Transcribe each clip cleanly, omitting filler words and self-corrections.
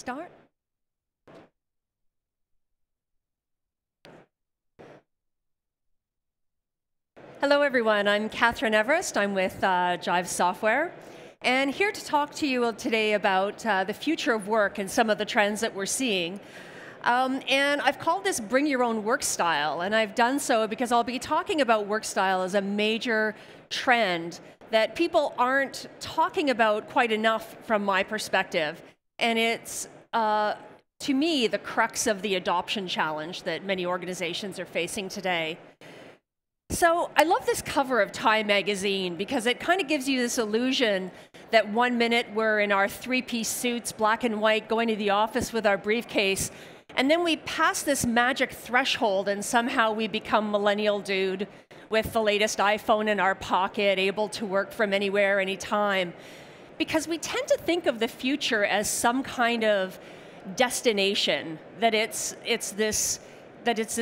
start? Hello, everyone. I'm Kathryn Everest. I'm with Jive Software, and here to talk to you today about the future of work and some of the trends that we're seeing. And I've called this Bring Your Own Work Style, and I've done so because I'll be talking about work style as a major trend that people aren't talking about quite enough from my perspective. And it's, to me, the crux of the adoption challenge that many organizations are facing today. So I love this cover of Time magazine because it kind of gives you this illusion that 1 minute we're in our three-piece suits, black and white, going to the office with our briefcase, and then we pass this magic threshold and somehow we become millennial dude with the latest iPhone in our pocket, able to work from anywhere, anytime. Because we tend to think of the future as some kind of destination, that it's this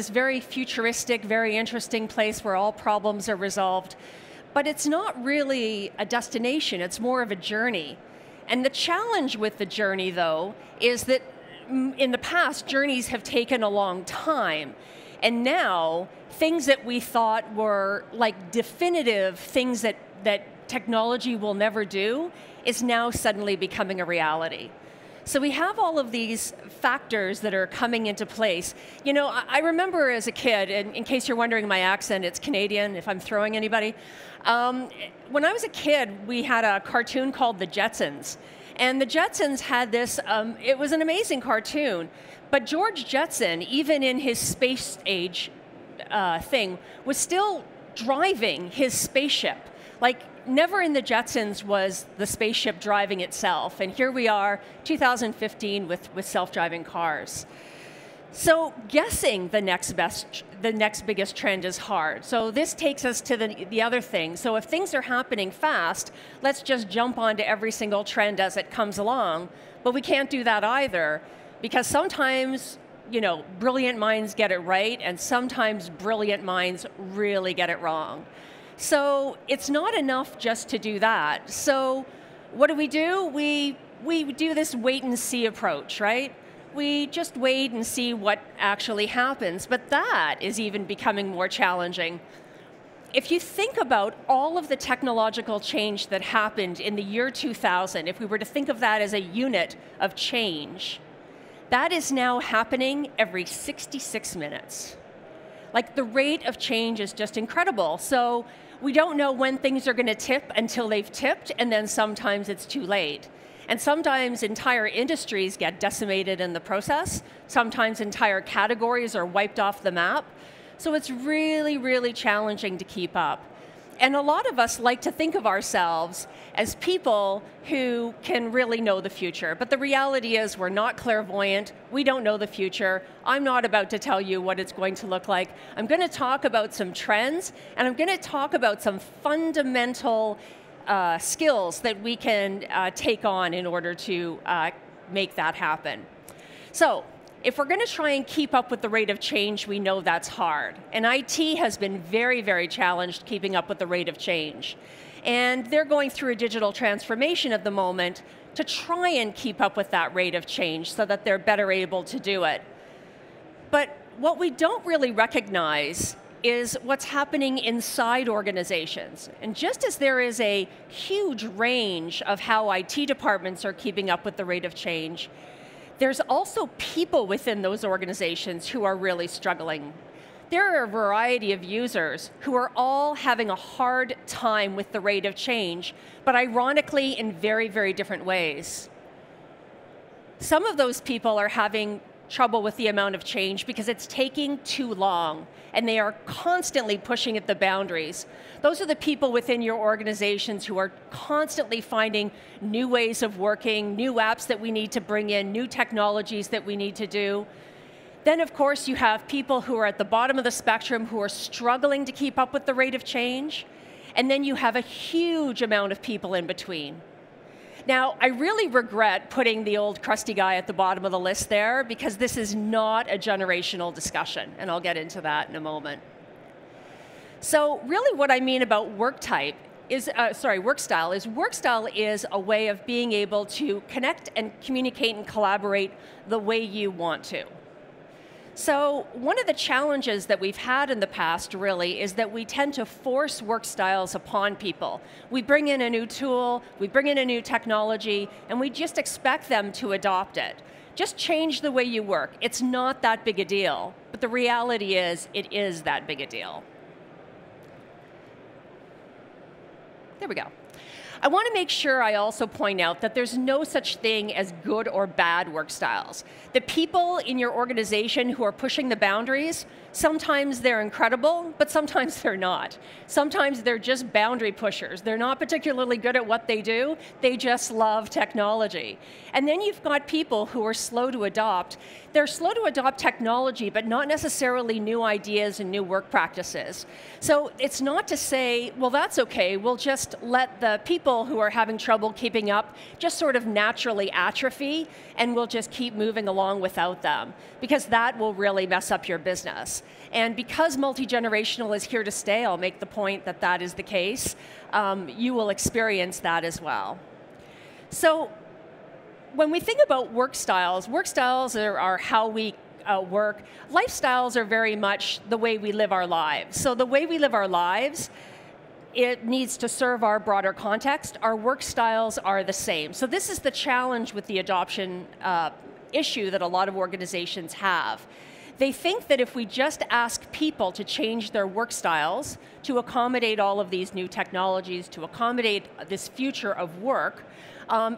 very futuristic, very interesting place where all problems are resolved. But it's not really a destination, it's more of a journey. And the challenge with the journey, though, is that in the past, journeys have taken a long time. And now, things that we thought were like definitive things that technology will never do is now suddenly becoming a reality. So we have all of these factors that are coming into place. You know, I remember as a kid, and in case you're wondering my accent, it's Canadian, if I'm throwing anybody. When I was a kid, we had a cartoon called the Jetsons. And the Jetsons had this, it was an amazing cartoon, but George Jetson, even in his space age thing, was still driving his spaceship. Like, never in the Jetsons was the spaceship driving itself, and here we are, 2015, with self-driving cars. So guessing the next biggest trend is hard. So this takes us to the other thing. So if things are happening fast, let's just jump onto every single trend as it comes along. But we can't do that either, because sometimes, you know, brilliant minds get it right, and sometimes brilliant minds really get it wrong. So it's not enough just to do that. So what do? We do this wait and see approach, right? We just wait and see what actually happens, but that is even becoming more challenging. If you think about all of the technological change that happened in the year 2000, if we were to think of that as a unit of change, that is now happening every 66 minutes. Like, the rate of change is just incredible. So we don't know when things are going to tip until they've tipped, and then sometimes it's too late. And sometimes entire industries get decimated in the process. Sometimes entire categories are wiped off the map. So it's really, really challenging to keep up. And a lot of us like to think of ourselves as people who can really know the future. But the reality is we're not clairvoyant. We don't know the future. I'm not about to tell you what it's going to look like. I'm going to talk about some trends, and I'm going to talk about some fundamental skills that we can take on in order to make that happen. So if we're going to try and keep up with the rate of change, we know that's hard. And IT has been very, very challenged keeping up with the rate of change. And they're going through a digital transformation at the moment to try and keep up with that rate of change so that they're better able to do it. But what we don't really recognize is what's happening inside organizations. And just as there is a huge range of how IT departments are keeping up with the rate of change, there's also people within those organizations who are really struggling. There are a variety of users who are all having a hard time with the rate of change, but ironically in very, very different ways. Some of those people are having trouble with the amount of change because it's taking too long, and they are constantly pushing at the boundaries. Those are the people within your organizations who are constantly finding new ways of working, new apps that we need to bring in, new technologies that we need to do. Then, of course, you have people who are at the bottom of the spectrum who are struggling to keep up with the rate of change. And then you have a huge amount of people in between. Now, I really regret putting the old crusty guy at the bottom of the list there, because this is not a generational discussion, and I'll get into that in a moment. So really what I mean about work type workstyle is a way of being able to connect and communicate and collaborate the way you want to. So one of the challenges that we've had in the past really is that we tend to force work styles upon people. We bring in a new tool, we bring in a new technology, and we just expect them to adopt it. Just change the way you work. It's not that big a deal, but the reality is it is that big a deal. There we go. I want to make sure I also point out that there's no such thing as good or bad work styles. The people in your organization who are pushing the boundaries, sometimes they're incredible, but sometimes they're not. Sometimes they're just boundary pushers. They're not particularly good at what they do, they just love technology. And then you've got people who are slow to adopt. They're slow to adopt technology, but not necessarily new ideas and new work practices. So it's not to say, well, that's okay, we'll just let the people who are having trouble keeping up just sort of naturally atrophy, and we'll just keep moving along without them, because that will really mess up your business. And because multi-generational is here to stay, I'll make the point that that is the case, you will experience that as well. So when we think about workstyles are how we work. Lifestyles are very much the way we live our lives. So the way we live our lives, it needs to serve our broader context. Our work styles are the same. So this is the challenge with the adoption issue that a lot of organizations have. They think that if we just ask people to change their work styles to accommodate all of these new technologies, to accommodate this future of work,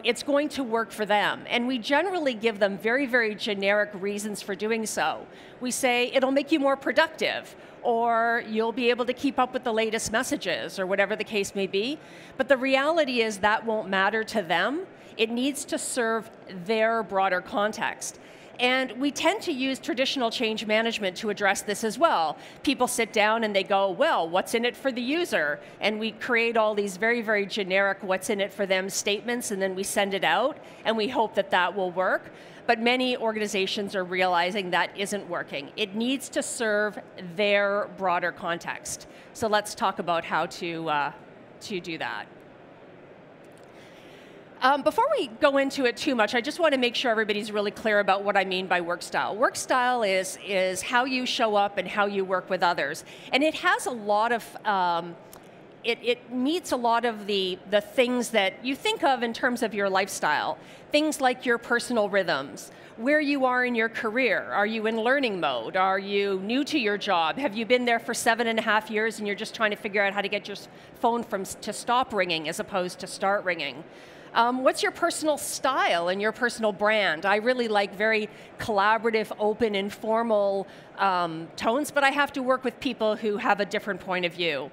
it's going to work for them. And we generally give them very, very generic reasons for doing so. We say, it'll make you more productive, or you'll be able to keep up with the latest messages, or whatever the case may be. But the reality is that won't matter to them. It needs to serve their broader context. And we tend to use traditional change management to address this as well. People sit down and they go, well, what's in it for the user? And we create all these very, very generic what's in it for them statements, and then we send it out, and we hope that that will work. But many organizations are realizing that isn't working. It needs to serve their broader context. So let's talk about how to do that. Before we go into it too much, I just want to make sure everybody's really clear about what I mean by work style. Work style is how you show up and how you work with others. And it has a lot of, it meets a lot of the things that you think of in terms of your lifestyle. Things like your personal rhythms, where you are in your career. Are you in learning mode? Are you new to your job? Have you been there for 7.5 years and you're just trying to figure out how to get your phone to stop ringing as opposed to start ringing? What's your personal style and your personal brand? I really like very collaborative, open, informal tones, but I have to work with people who have a different point of view.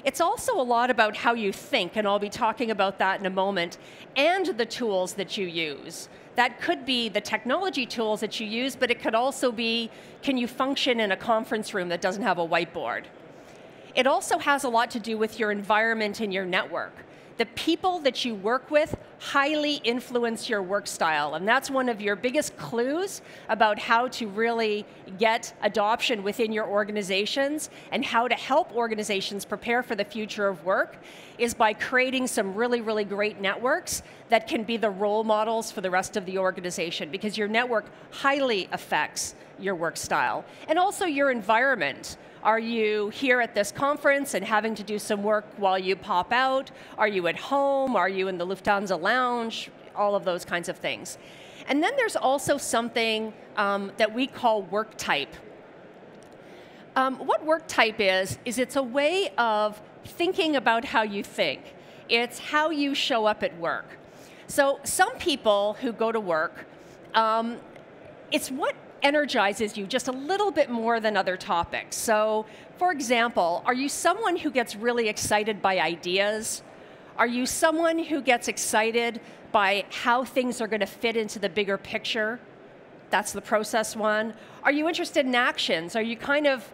It's also a lot about how you think, and I'll be talking about that in a moment, and the tools that you use. That could be the technology tools that you use, but it could also be, can you function in a conference room that doesn't have a whiteboard? It also has a lot to do with your environment and your network. The people that you work with highly influence your work style, and that's one of your biggest clues about how to really get adoption within your organizations and how to help organizations prepare for the future of work is by creating some really, really great networks that can be the role models for the rest of the organization, because your network highly affects your work style. And also your environment. Are you here at this conference and having to do some work while you pop out? Are you at home? Are you in the Lufthansa lounge? All of those kinds of things. And then there's also something that we call work type. What work type is it's a way of thinking about how you think. It's how you show up at work. So some people who go to work, it's what energizes you just a little bit more than other topics. So, for example, are you someone who gets really excited by ideas? Are you someone who gets excited by how things are going to fit into the bigger picture? That's the process one. Are you interested in actions? Are you kind of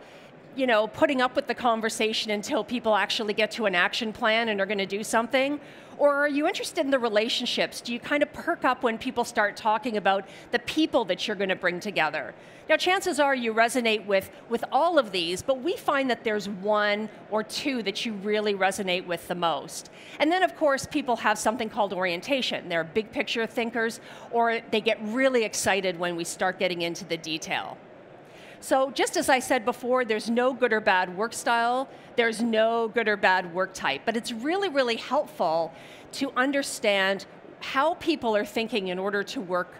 putting up with the conversation until people actually get to an action plan and are going to do something? Or are you interested in the relationships? Do you kind of perk up when people start talking about the people that you're going to bring together? Now, chances are you resonate with all of these, but we find that there's one or two that you really resonate with the most. And then, of course, people have something called orientation. They're big picture thinkers, or they get really excited when we start getting into the detail. So just as I said before, there's no good or bad work style, there's no good or bad work type, but it's really, really helpful to understand how people are thinking in order to work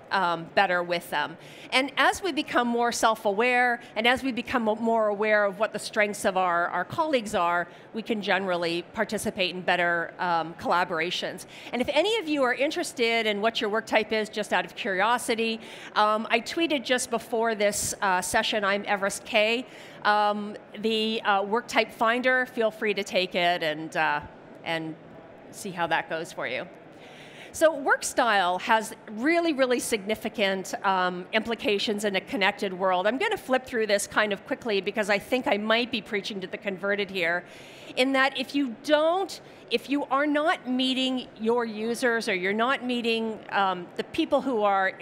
better with them. And as we become more self-aware, and as we become more aware of what the strengths of our colleagues are, we can generally participate in better collaborations. And if any of you are interested in what your work type is, just out of curiosity, I tweeted just before this session, I'm Everest K, the work type finder. Feel free to take it and see how that goes for you. So work style has really, really significant implications in a connected world. I'm going to flip through this kind of quickly because I think I might be preaching to the converted here, in that if you are not meeting your users, or you're not meeting the people who are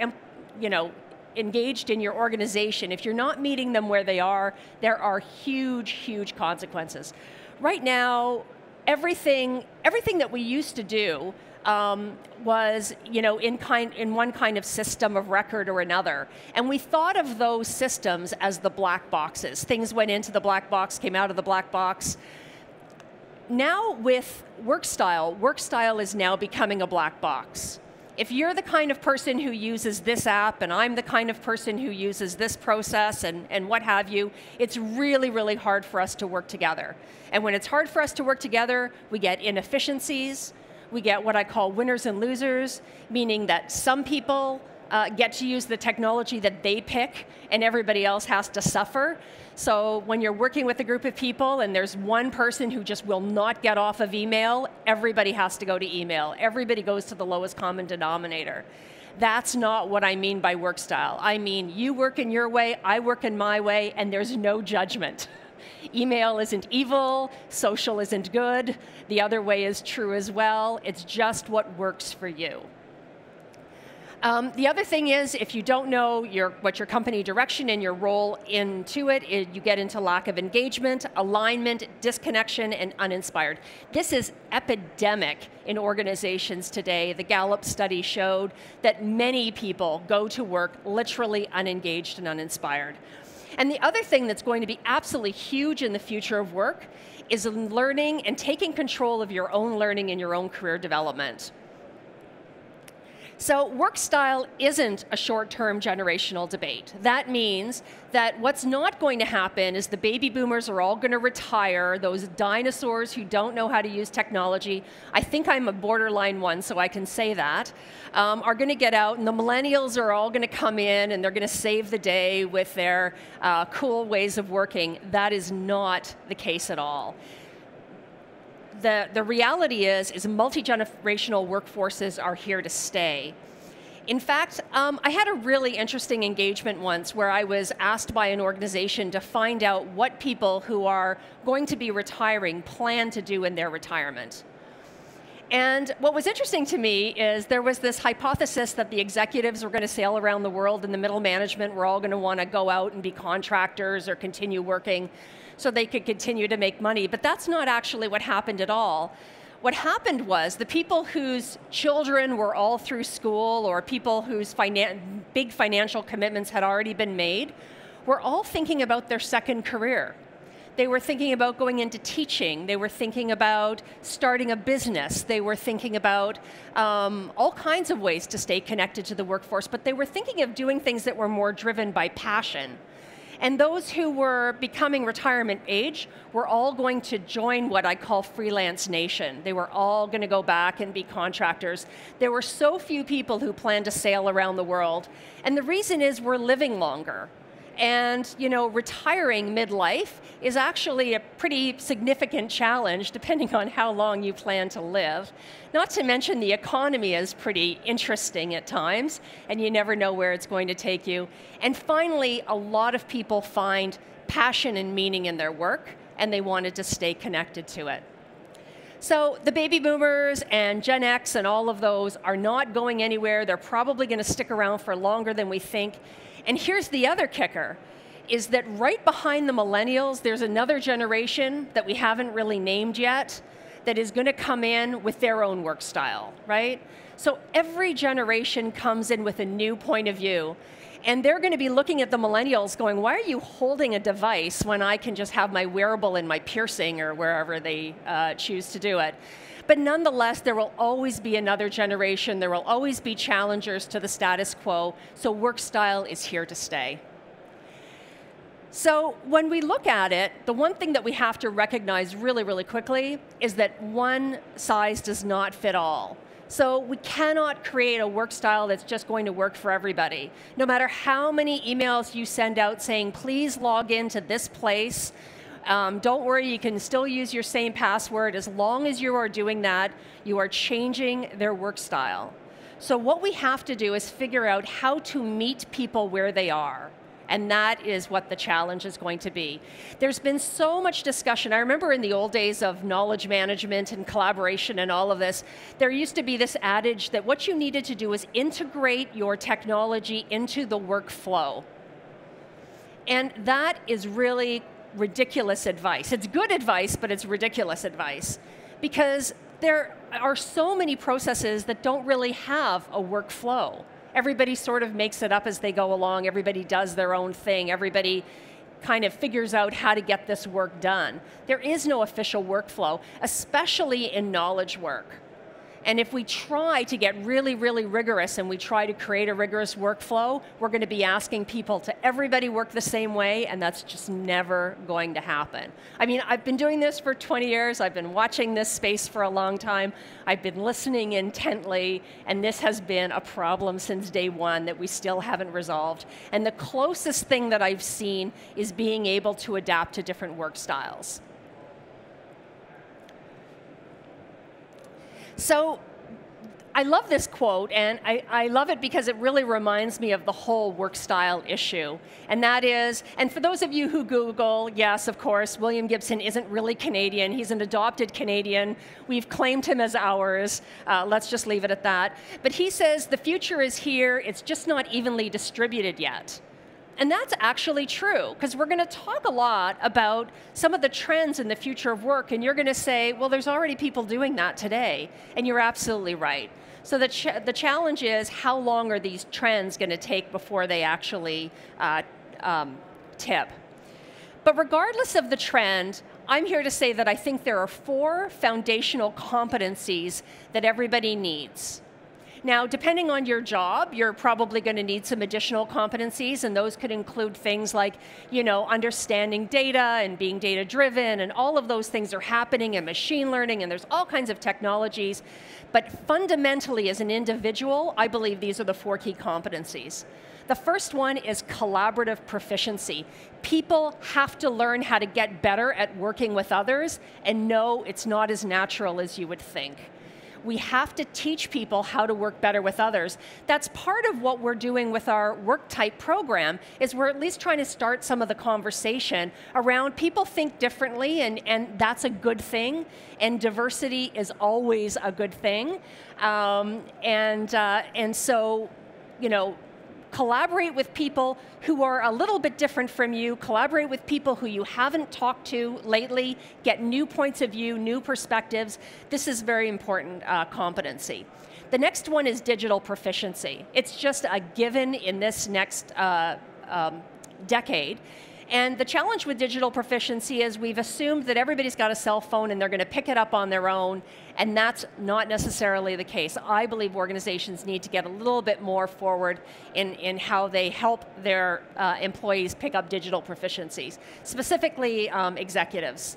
engaged in your organization, if you're not meeting them where they are, there are huge, huge consequences. Right now, everything that we used to do was in one kind of system of record or another. And we thought of those systems as the black boxes. Things went into the black box, came out of the black box. Now with work style is now becoming a black box. If you're the kind of person who uses this app, and I'm the kind of person who uses this process and what have you, it's really, really hard for us to work together. And when it's hard for us to work together, we get inefficiencies. We get what I call winners and losers, meaning that some people get to use the technology that they pick and everybody else has to suffer. So when you're working with a group of people and there's one person who just will not get off of email, everybody has to go to email. Everybody goes to the lowest common denominator. That's not what I mean by work style. I mean, you work in your way, I work in my way, and there's no judgment. Email isn't evil, social isn't good, the other way is true as well. It's just what works for you. The other thing is, if you don't know what your company direction and your role into it, you get into lack of engagement, alignment, disconnection, and uninspired. This is epidemic in organizations today. The Gallup study showed that many people go to work literally unengaged and uninspired. And the other thing that's going to be absolutely huge in the future of work is learning and taking control of your own learning and your own career development. So work style isn't a short-term generational debate. That means that what's not going to happen is the baby boomers are all going to retire, those dinosaurs who don't know how to use technology. I think I'm a borderline one, so I can say that, are going to get out, and the millennials are all going to come in and they're going to save the day with their cool ways of working. That is not the case at all. The reality is multi-generational workforces are here to stay. In fact, I had a really interesting engagement once where I was asked by an organization to find out what people who are going to be retiring plan to do in their retirement. And what was interesting to me is there was this hypothesis that the executives were going to sail around the world and the middle management were all going to want to go out and be contractors or continue working so they could continue to make money. But that's not actually what happened at all. What happened was the people whose children were all through school or people whose big financial commitments had already been made were all thinking about their second career. They were thinking about going into teaching. They were thinking about starting a business. They were thinking about all kinds of ways to stay connected to the workforce, but they were thinking of doing things that were more driven by passion. And those who were becoming retirement age were all going to join what I call Freelance Nation. They were all going to go back and be contractors. There were so few people who planned to sail around the world. And the reason is we're living longer. And retiring midlife is actually a pretty significant challenge depending on how long you plan to live. Not to mention the economy is pretty interesting at times, and you never know where it's going to take you. And finally, a lot of people find passion and meaning in their work, and they wanted to stay connected to it. So the baby boomers and Gen X and all of those are not going anywhere. They're probably going to stick around for longer than we think. And here's the other kicker, is that right behind the millennials, there's another generation that we haven't really named yet that is going to come in with their own work style, right? So every generation comes in with a new point of view. And they're going to be looking at the millennials going, why are you holding a device when I can just have my wearable in my piercing or wherever they choose to do it? But nonetheless, there will always be another generation. There will always be challengers to the status quo. So work style is here to stay. So when we look at it, the one thing that we have to recognize really, really quickly is that one size does not fit all. So we cannot create a work style that's just going to work for everybody. No matter how many emails you send out saying, please log into this place, don't worry, you can still use your same password. As long as you are doing that, you are changing their work style. So what we have to do is figure out how to meet people where they are. And that is what the challenge is going to be. There's been so much discussion. I remember in the old days of knowledge management and collaboration and all of this, there used to be this adage that what you needed to do was integrate your technology into the workflow. And that is really ridiculous advice. It's good advice, but it's ridiculous advice. Because there are so many processes that don't really have a workflow. Everybody sort of makes it up as they go along. Everybody does their own thing. Everybody kind of figures out how to get this work done. There is no official workflow, especially in knowledge work. And if we try to get really, really rigorous and we try to create a rigorous workflow, we're going to be asking people to everybody work the same way, and that's just never going to happen. I mean, I've been doing this for 20 years. I've been watching this space for a long time. I've been listening intently, and this has been a problem since day one that we still haven't resolved. And the closest thing that I've seen is being able to adapt to different work styles. So I love this quote, and I love it because it really reminds me of the whole work style issue. And that is, and for those of you who Google, yes, of course, William Gibson isn't really Canadian. He's an adopted Canadian. We've claimed him as ours. Let's just leave it at that. But he says, the future is here. It's just not evenly distributed yet. And that's actually true, because we're going to talk a lot about some of the trends in the future of work, and you're going to say, well, there's already people doing that today, and you're absolutely right. So the challenge is, how long are these trends going to take before they actually tip? But regardless of the trend, I'm here to say that I think there are 4 foundational competencies that everybody needs. Now, depending on your job, you're probably going to need some additional competencies, and those could include things like, you know, understanding data and being data-driven, and all of those things are happening in machine learning, and there's all kinds of technologies. But fundamentally, as an individual, I believe these are the 4 key competencies. The first one is collaborative proficiency. People have to learn how to get better at working with others, and no, it's not as natural as you would think. We have to teach people how to work better with others. That's part of what we're doing with our work type program, is we're at least trying to start some of the conversation around people think differently, and that's a good thing, and diversity is always a good thing. And so, you know, collaborate with people who are a little bit different from you, collaborate with people who you haven't talked to lately, get new points of view, new perspectives. This is very important competency. The next one is digital proficiency. It's just a given in this next decade. And the challenge with digital proficiency is we've assumed that everybody's got a cell phone and they're going to pick it up on their own, and that's not necessarily the case. I believe organizations need to get a little bit more forward in how they help their employees pick up digital proficiencies, specifically executives.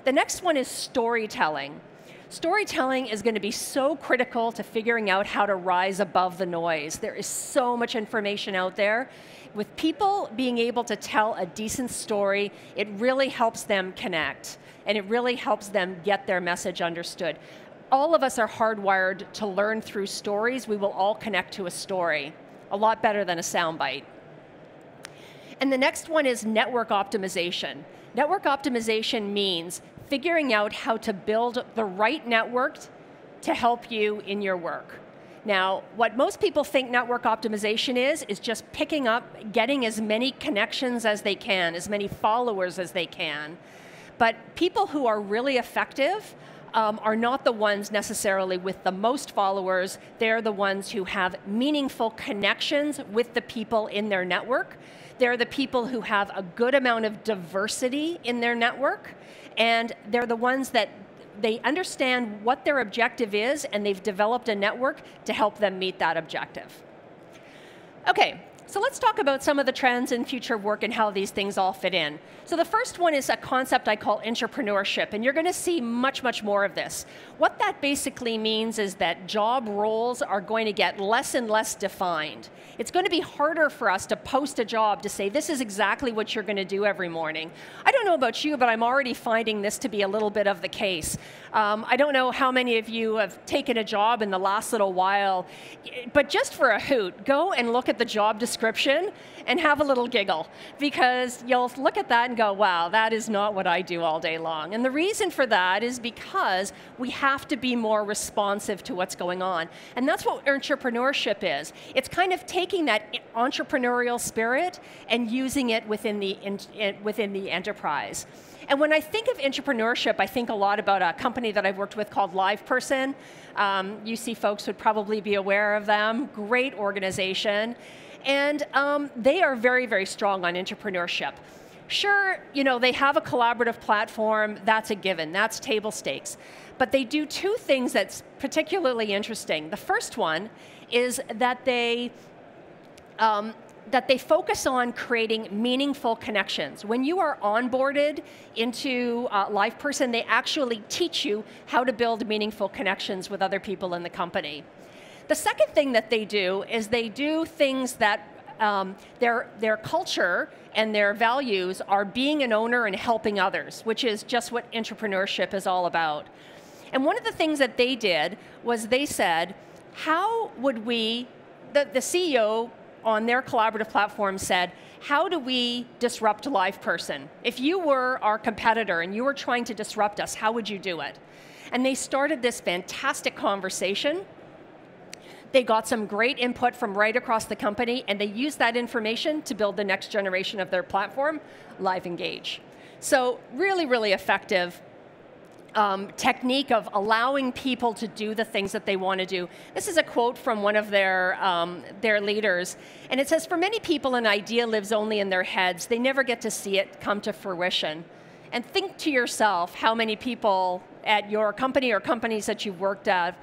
The next one is storytelling. Storytelling is going to be so critical to figuring out how to rise above the noise. There is so much information out there. With people being able to tell a decent story, it really helps them connect, and it really helps them get their message understood. All of us are hardwired to learn through stories. We will all connect to a story, a lot better than a soundbite. And the next one is network optimization. Network optimization means figuring out how to build the right network to help you in your work. Now, what most people think network optimization is just picking up, getting as many connections as they can, as many followers as they can. But people who are really effective are not the ones necessarily with the most followers. They're the ones who have meaningful connections with the people in their network. They're the people who have a good amount of diversity in their network, and they're the ones that they understand what their objective is, and they've developed a network to help them meet that objective. Okay, so let's talk about some of the trends in future of work and how these things all fit in. So the first one is a concept I call entrepreneurship, and you're going to see much, much more of this. What that basically means is that job roles are going to get less and less defined. It's going to be harder for us to post a job to say, this is exactly what you're going to do every morning. I don't know about you, but I'm already finding this to be a little bit of the case. I don't know how many of you have taken a job in the last little while, but just for a hoot, go and look at the job description and have a little giggle, because you'll look at that and go, wow, that is not what I do all day long. And the reason for that is because we have to be more responsive to what's going on. And that's what entrepreneurship is. It's kind of taking that entrepreneurial spirit and using it within the enterprise. And when I think of entrepreneurship, I think a lot about a company that I've worked with called LivePerson. UC folks would probably be aware of them. Great organization. And they are very, very strong on entrepreneurship. Sure, you know, they have a collaborative platform, that's a given, that's table stakes. But they do two things that's particularly interesting. The first one is that they focus on creating meaningful connections. When you are onboarded into LivePerson, they actually teach you how to build meaningful connections with other people in the company. The second thing that they do is they do things that their culture and their values are being an owner and helping others, which is just what entrepreneurship is all about. And one of the things that they did was they said, how would we, the CEO on their collaborative platform said, how do we disrupt LivePerson? If you were our competitor and you were trying to disrupt us, how would you do it? And they started this fantastic conversation. They got some great input from right across the company, and they used that information to build the next generation of their platform, LiveEngage. So really, really effective technique of allowing people to do the things that they want to do. This is a quote from one of their leaders, and it says, for many people, an idea lives only in their heads. They never get to see it come to fruition. And think to yourself how many people at your company or companies that you've worked at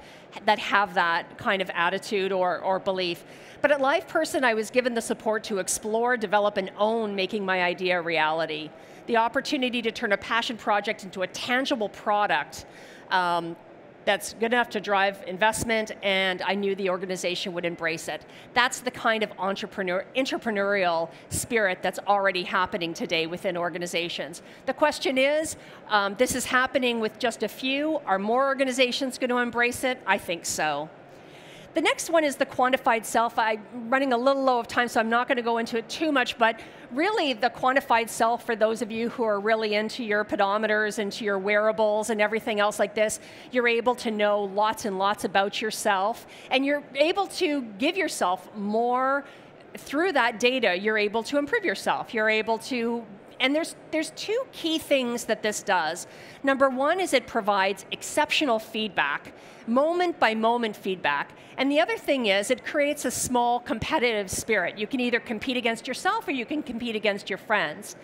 that have that kind of attitude or belief. But at LivePerson, I was given the support to explore, develop, and own making my idea a reality. The opportunity to turn a passion project into a tangible product that's good enough to drive investment, and I knew the organization would embrace it. That's the kind of entrepreneurial spirit that's already happening today within organizations. The question is, this is happening with just a few. Are more organizations going to embrace it? I think so. The next one is the quantified self. I'm running a little low of time, so I'm not going to go into it too much, but really the quantified self, for those of you who are really into your pedometers, into your wearables and everything else like this, you're able to know lots and lots about yourself, and you're able to give yourself more through that data. You're able to improve yourself. You're able to, and there's two key things that this does. Number one is it provides exceptional feedback, moment by moment feedback. And the other thing is it creates a small competitive spirit. You can either compete against yourself or you can compete against your friends.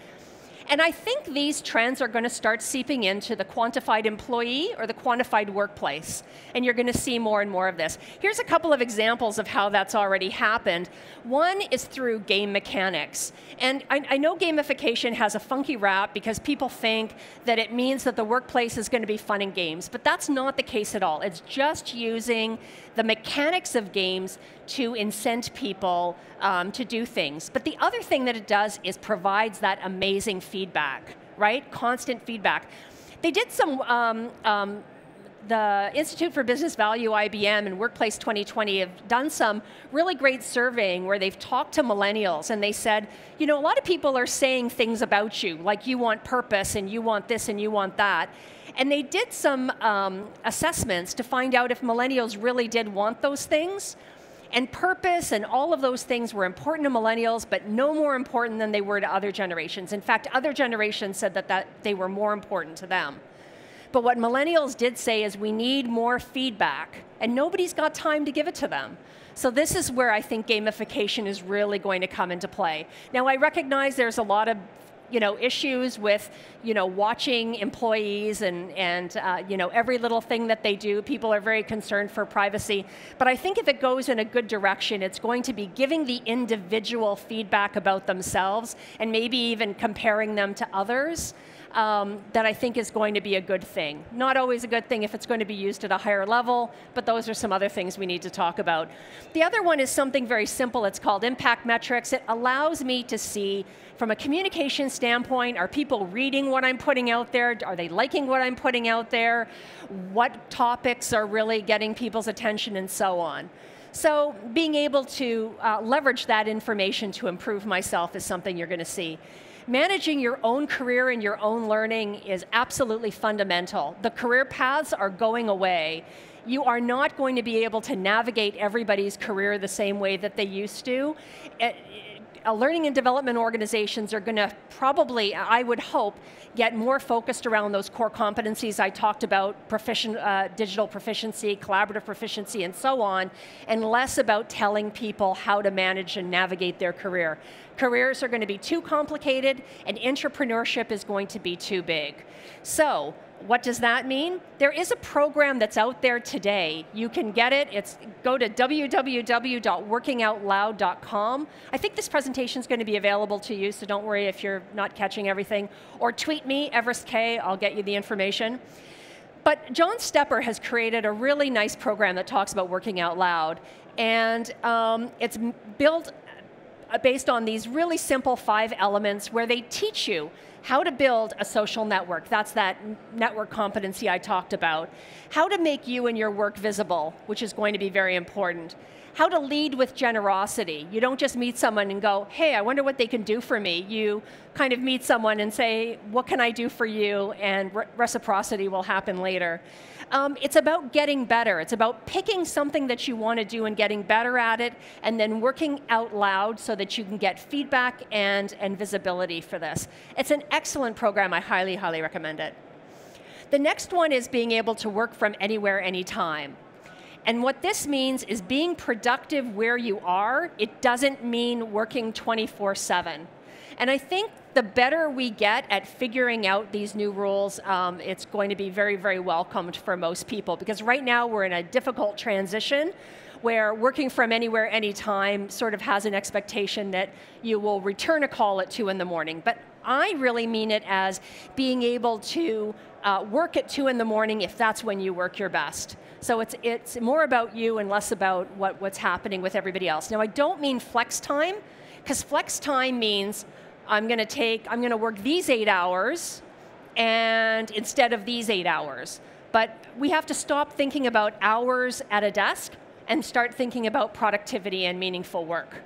And I think these trends are going to start seeping into the quantified employee or the quantified workplace. And you're going to see more and more of this. Here's a couple of examples of how that's already happened. One is through game mechanics. And I know gamification has a funky rap because people think that it means that the workplace is going to be fun and games. But that's not the case at all. It's just using the mechanics of games to incent people to do things. But the other thing that it does is provides that amazing feedback, right? Constant feedback. They did some the Institute for Business Value, IBM, and Workplace 2020 have done some really great surveying where they've talked to millennials and they said, you know, a lot of people are saying things about you, like you want purpose and you want this and you want that. And they did some assessments to find out if millennials really did want those things. And purpose and all of those things were important to millennials, but no more important than they were to other generations. In fact, other generations said that they were more important to them. But what millennials did say is we need more feedback, and nobody's got time to give it to them. So this is where I think gamification is really going to come into play. Now, I recognize there's a lot of issues with, watching employees and every little thing that they do. People are very concerned for privacy. But I think if it goes in a good direction, it's going to be giving the individual feedback about themselves and maybe even comparing them to others. That I think is going to be a good thing. Not always a good thing if it's going to be used at a higher level, but those are some other things we need to talk about. The other one is something very simple. It's called impact metrics. It allows me to see, from a communication standpoint, are people reading what I'm putting out there? Are they liking what I'm putting out there? What topics are really getting people's attention and so on? So being able to leverage that information to improve myself is something you're going to see. Managing your own career and your own learning is absolutely fundamental. The career paths are going away. You are not going to be able to navigate everybody's career the same way that they used to. Learning and development organizations are going to probably, I would hope, get more focused around those core competencies I talked about, digital proficiency, collaborative proficiency, and so on, and less about telling people how to manage and navigate their career. Careers are going to be too complicated, and entrepreneurship is going to be too big. So, what does that mean? There is a program that's out there today. You can get it. Go to www.workingoutloud.com. I think this presentation is going to be available to you, so don't worry if you're not catching everything. Or tweet me, Everest K, I'll get you the information. But John Stepper has created a really nice program that talks about working out loud. And it's built based on these really simple 5 elements where they teach you how to build a social network. That's that network competency I talked about. How to make you and your work visible, which is going to be very important. How to lead with generosity. You don't just meet someone and go, hey, I wonder what they can do for me. You kind of meet someone and say, what can I do for you? And reciprocity will happen later. It's about getting better. It's about picking something that you want to do and getting better at it, and then working out loud so that you can get feedback and visibility for this. It's an excellent program. I highly, highly recommend it. The next one is being able to work from anywhere, anytime. And what this means is being productive where you are. It doesn't mean working 24/7. And I think the better we get at figuring out these new rules, it's going to be very, very welcomed for most people. Because right now we're in a difficult transition where working from anywhere, anytime sort of has an expectation that you will return a call at 2 in the morning. But I really mean it as being able to work at 2 in the morning if that's when you work your best. So it's more about you and less about what's happening with everybody else. Now, I don't mean flex time, because flex time means I'm going to work these 8 hours and instead of these 8 hours. But we have to stop thinking about hours at a desk and start thinking about productivity and meaningful work.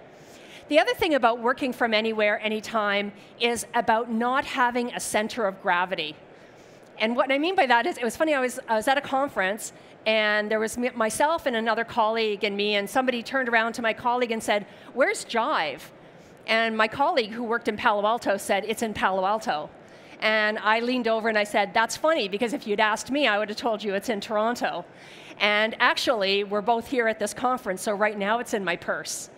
The other thing about working from anywhere, anytime, is about not having a center of gravity. And what I mean by that is, it was funny, I was at a conference, and there was myself and another colleague and me, and somebody turned around to my colleague and said, where's Jive? And my colleague who worked in Palo Alto said, it's in Palo Alto. And I leaned over and I said, that's funny, because if you'd asked me, I would have told you it's in Toronto. And actually, we're both here at this conference, so right now it's in my purse.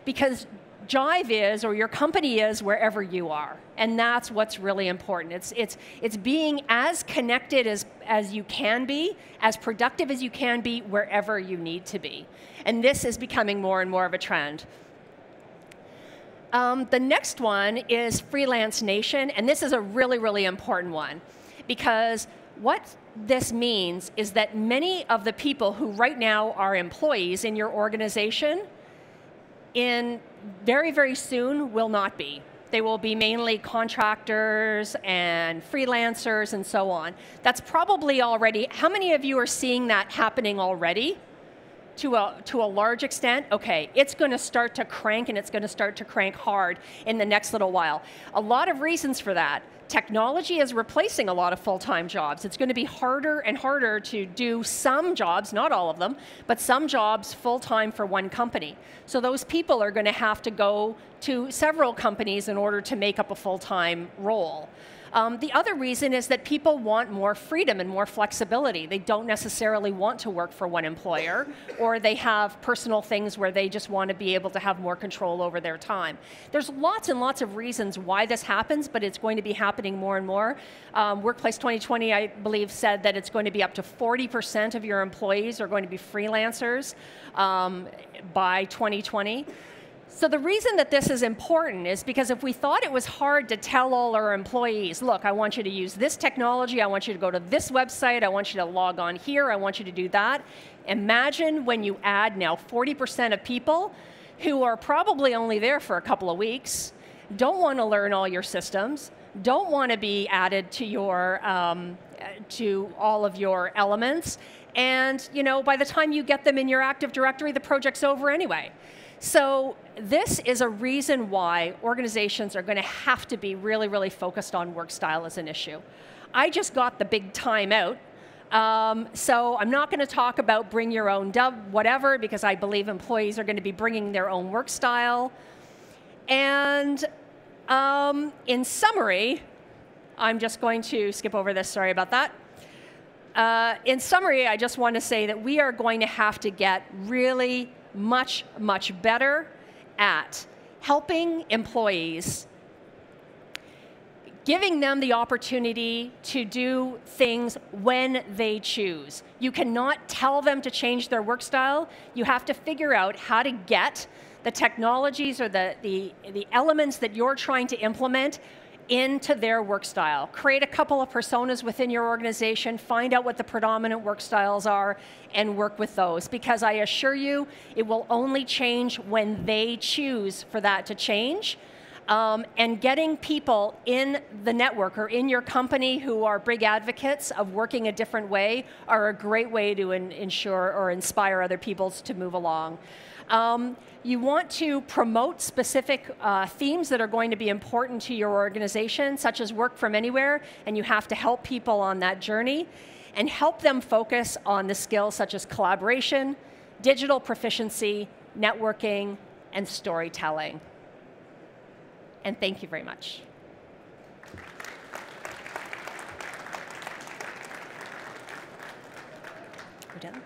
Because Jive is, or your company is, wherever you are. And that's what's really important. It's being as connected as you can be, as productive as you can be, wherever you need to be. And this is becoming more and more of a trend. The next one is Freelance Nation, and this is a really, really important one, because what this means is that many of the people who right now are employees in your organization, very, very soon will not be. they will be mainly contractors and freelancers and so on. That's probably already, how many of you are seeing that happening already? To a large extent, okay, it's going to start to crank, and it's going to start to crank hard in the next little while. A lot of reasons for that. Technology is replacing a lot of full-time jobs. It's going to be harder and harder to do some jobs, not all of them, but some jobs full-time for one company. So those people are going to have to go to several companies in order to make up a full-time role. The other reason is that people want more freedom and more flexibility. They don't necessarily want to work for one employer, or they have personal things where they just want to be able to have more control over their time. There's lots and lots of reasons why this happens, but it's going to be happening more and more. Workplace 2020, I believe, said that it's going to be up to 40% of your employees are going to be freelancers by 2020. So the reason that this is important is because if we thought it was hard to tell all our employees, look, I want you to use this technology, I want you to go to this website, I want you to log on here, I want you to do that. Imagine when you add now 40% of people who are probably only there for a couple of weeks, don't want to learn all your systems, don't want to be added to your to all of your elements, and by the time you get them in your Active Directory, the project's over anyway. So this is a reason why organizations are going to have to be really, really focused on work style as an issue. I just got the big time out, so I'm not going to talk about bring your own whatever, because I believe employees are going to be bringing their own work style. And in summary, I'm just going to skip over this, sorry about that. In summary, I just want to say that we are going to have to get really much, much better at helping employees, giving them the opportunity to do things when they choose. You cannot tell them to change their work style. You have to figure out how to get the technologies or the elements that you're trying to implement into their work style. Create a couple of personas within your organization, find out what the predominant work styles are, and work with those. Because I assure you, it will only change when they choose for that to change. And getting people in the network or in your company who are big advocates of working a different way are a great way to ensure or inspire other people to move along. You want to promote specific themes that are going to be important to your organization, such as work from anywhere, and you have to help people on that journey and help them focus on the skills such as collaboration, digital proficiency, networking, and storytelling. And thank you very much. We're done?